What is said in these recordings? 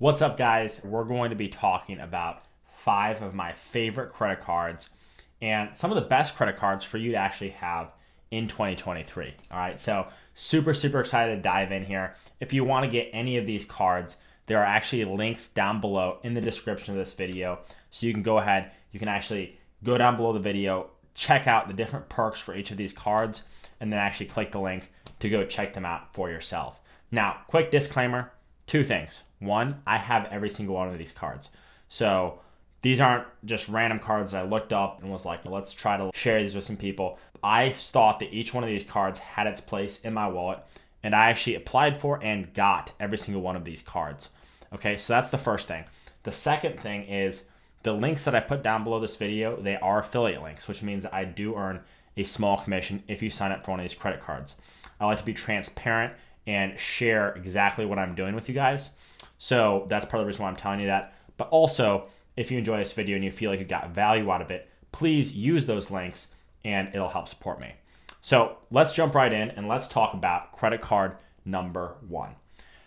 What's up, guys? We're going to be talking about 5 of my favorite credit cards and some of the best credit cards for you to actually have in 2023. All right, so super excited to dive in here. If you want to get any of these cards, there are actually links down below in the description of this video. So you can go ahead, you can actually go down below the video, check out the different perks for each of these cards, and then actually click the link to go check them out for yourself. Now, quick disclaimer. Two things. One, I have every single one of these cards. So these aren't just random cards I looked up and was like, let's try to share these with some people. I thought that each one of these cards had its place in my wallet, and I actually applied for and got every single one of these cards. Okay, so that's the first thing. The second thing is the links that I put down below this video, they are affiliate links, which means I do earn a small commission if you sign up for one of these credit cards. I like to be transparent and share exactly what I'm doing with you guys. So that's part of the reason why I'm telling you that. But also, if you enjoy this video and you feel like you got value out of it, please use those links and it'll help support me. So let's jump right in and let's talk about credit card number 1.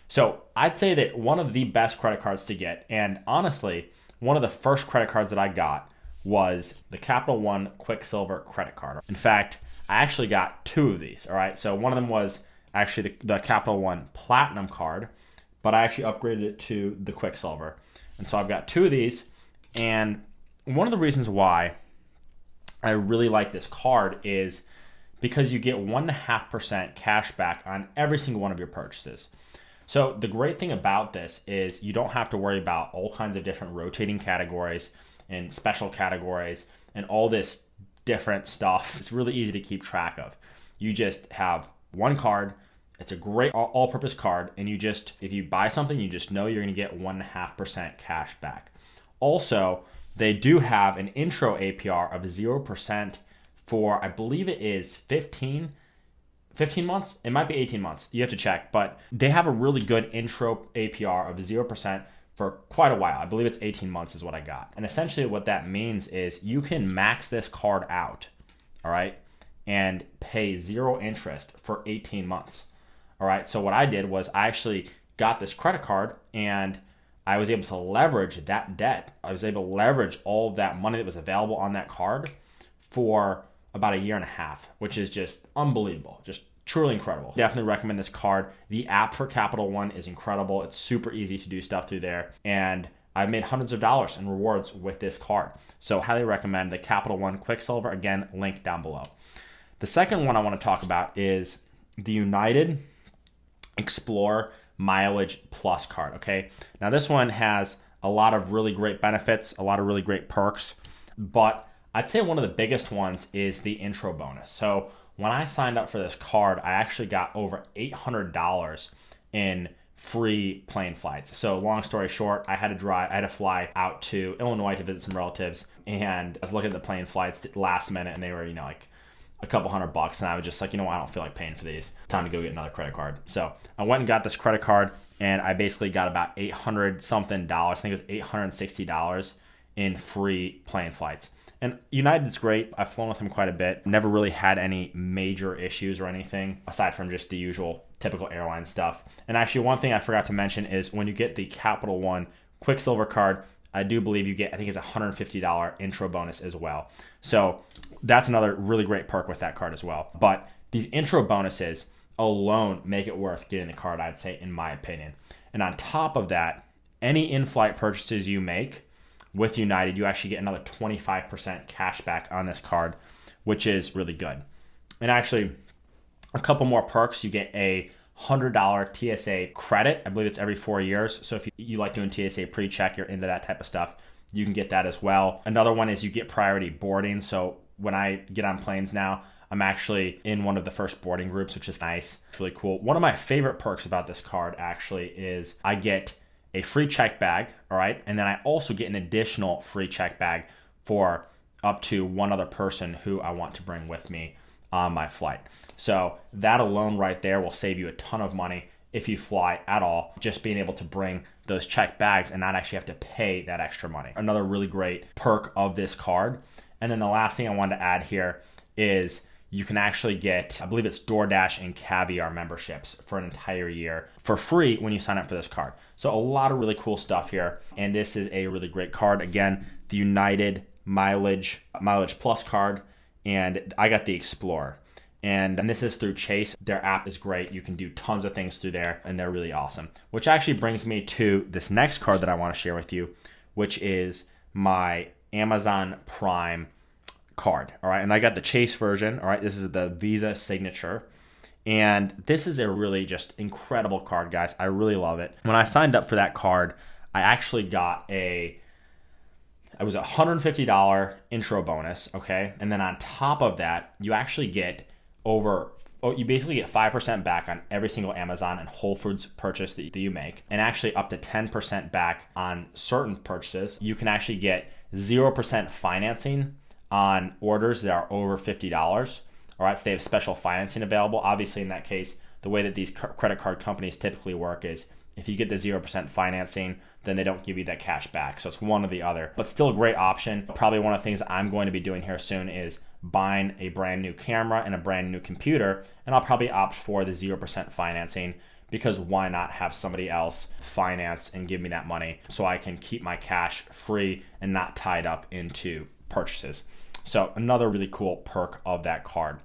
So I'd say that one of the best credit cards to get, and honestly, one of the first credit cards that I got was the Capital One Quicksilver credit card. In fact, I actually got 2 of these, all right? So one of them was actually the Capital One Platinum card, but I actually upgraded it to the Quicksilver. And so I've got 2 of these, and one of the reasons why I really like this card is because you get 1.5% cash back on every single one of your purchases. So the great thing about this is you don't have to worry about all kinds of different rotating categories and special categories and all this different stuff. It's really easy to keep track of. You just have one card. It's a great all-purpose card, and if you buy something, you just know you're going to get 1.5% cash back. Also, they do have an intro APR of 0% for, I believe it is 15 months. It might be 18 months. You have to check, but they have a really good intro APR of 0% for quite a while. I believe it's 18 months is what I got. And essentially what that means is you can max this card out, all right, and pay 0 interest for 18 months. All right, so what I did was I actually got this credit card and I was able to leverage that debt. I was able to leverage all of that money that was available on that card for about 1.5 years, which is just unbelievable, just truly incredible. Definitely recommend this card. The app for Capital One is incredible. It's super easy to do stuff through there, and I've made hundreds of dollars in rewards with this card. So highly recommend the Capital One Quicksilver. Again, link down below. The second one I want to talk about is the United Explore Mileage Plus card, okay? Now this one has a lot of really great benefits, a lot of really great perks, but I'd say one of the biggest ones is the intro bonus. So when I signed up for this card, I actually got over $800 in free plane flights. So long story short, I had to fly out to Illinois to visit some relatives, and I was looking at the plane flights last minute, and they were, like a couple $100, and I was just like, I don't feel like paying for these. Time to go get another credit card. So I went and got this credit card, and I basically got about 800 something dollars. I think it was $860 in free plane flights. And United's great. I've flown with them quite a bit. Never really had any major issues or anything aside from just the usual typical airline stuff. And actually, one thing I forgot to mention is when you get the Capital One Quicksilver card, I do believe you get, I think it's a $150 intro bonus as well. So that's another really great perk with that card as well. But these intro bonuses alone make it worth getting the card, I'd say, in my opinion. And on top of that, any in-flight purchases you make with United, you actually get another 25% cash back on this card, which is really good. And actually, a couple more perks. You get a $100 TSA credit. I believe it's every 4 years. So if you like doing TSA Pre-check, you're into that type of stuff, you can get that as well. Another one is you get priority boarding. So when I get on planes now, I'm actually in one of the first boarding groups, which is nice. It's really cool. One of my favorite perks about this card actually is I get a free check bag, all right? And then I also get an additional free check bag for up to one other person who I want to bring with me on my flight. So that alone right there will save you a ton of money if you fly at all, just being able to bring those check bags and not actually have to pay that extra money. Another really great perk of this card. And then the last thing I wanted to add here is you can actually get, I believe it's DoorDash and Caviar memberships for an entire year for free when you sign up for this card. So a lot of really cool stuff here. And this is a really great card. Again, the United Milage Plus card. And I got the Explorer. And this is through Chase. Their app is great. You can do tons of things through there, and they're really awesome. Which actually brings me to this next card that I want to share with you, which is my Amazon Prime card. All right, and I got the Chase version. All right, this is the Visa Signature. And this is a really just incredible card, guys. I really love it. When I signed up for that card, I actually got it was a $150 intro bonus, okay? And then on top of that, you actually get you basically get 5% back on every single Amazon and Whole Foods purchase that you make, and actually up to 10% back on certain purchases. You can actually get 0% financing on orders that are over $50. All right, so they have special financing available. Obviously, in that case, the way that these credit card companies typically work is if you get the 0% financing, then they don't give you that cash back. So it's one or the other, but still a great option. Probably one of the things I'm going to be doing here soon is buying a brand new camera and a brand new computer, and I'll probably opt for the 0% financing, because why not have somebody else finance and give me that money so I can keep my cash free and not tied up into purchases. So another really cool perk of that card.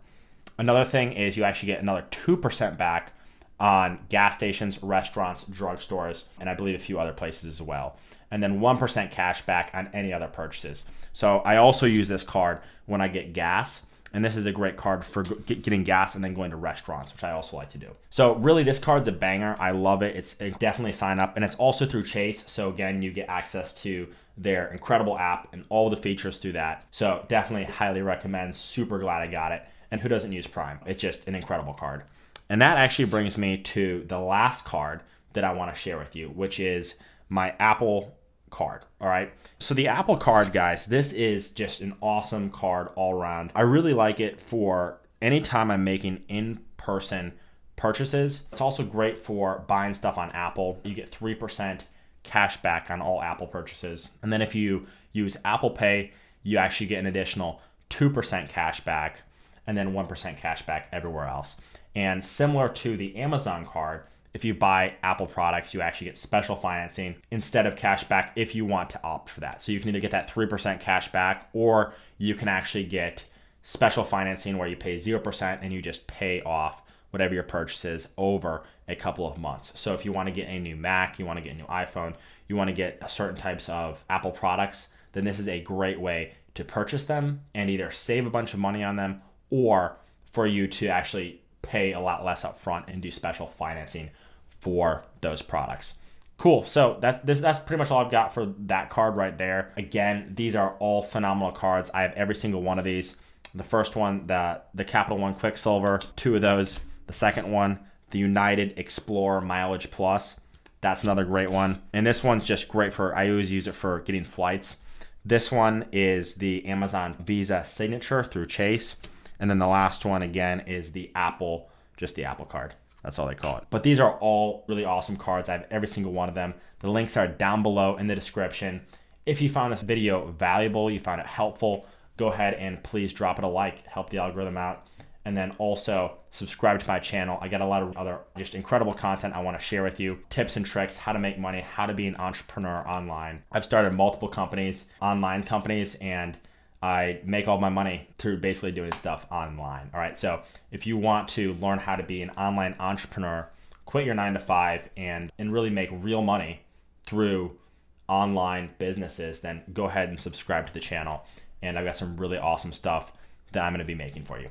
Another thing is you actually get another 2% back on gas stations, restaurants, drugstores, and I believe a few other places as well. And then 1% cash back on any other purchases. So I also use this card when I get gas, and this is a great card for getting gas and then going to restaurants, which I also like to do. So really, this card's a banger. I love it. It's definitely sign up, and it's also through Chase. So again, you get access to their incredible app and all the features through that. So definitely highly recommend. Super glad I got it. And who doesn't use Prime? It's just an incredible card. And that actually brings me to the last card that I want to share with you, which is my Apple card. All right. So the Apple card, guys, this is just an awesome card all around. I really like it for anytime I'm making in-person purchases. It's also great for buying stuff on Apple. You get 3% cash back on all Apple purchases. And then if you use Apple Pay, you actually get an additional 2% cash back, and then 1% cash back everywhere else. And similar to the Amazon card, if you buy Apple products, you actually get special financing instead of cash back if you want to opt for that. So you can either get that 3% cash back, or you can actually get special financing where you pay 0% and you just pay off whatever your purchase is over a couple of months. So if you want to get a new Mac, you want to get a new iPhone, you want to get certain types of Apple products, then this is a great way to purchase them and either save a bunch of money on them, or for you to actually pay a lot less up front and do special financing for those products. Cool. So that's pretty much all I've got for that card right there. Again, these are all phenomenal cards. I have every single one of these. The first one, the Capital One Quicksilver, 2 of those. The second one, the United Explorer Milage Plus. That's another great one. And this one's just great for, I always use it for getting flights. This one is the Amazon Visa Signature through Chase. And then the last one, again, is the Apple, just the Apple card. That's all they call it. But these are all really awesome cards. I have every single one of them. The links are down below in the description. If you found this video valuable, you found it helpful, go ahead and please drop it a like, help the algorithm out. And then also subscribe to my channel. I got a lot of other just incredible content I want to share with you. Tips and tricks, how to make money, how to be an entrepreneur online. I've started multiple companies, online companies, and I make all my money through basically doing stuff online. All right. So if you want to learn how to be an online entrepreneur, quit your 9-to-5 and really make real money through online businesses, then go ahead and subscribe to the channel. And I've got some really awesome stuff that I'm going to be making for you.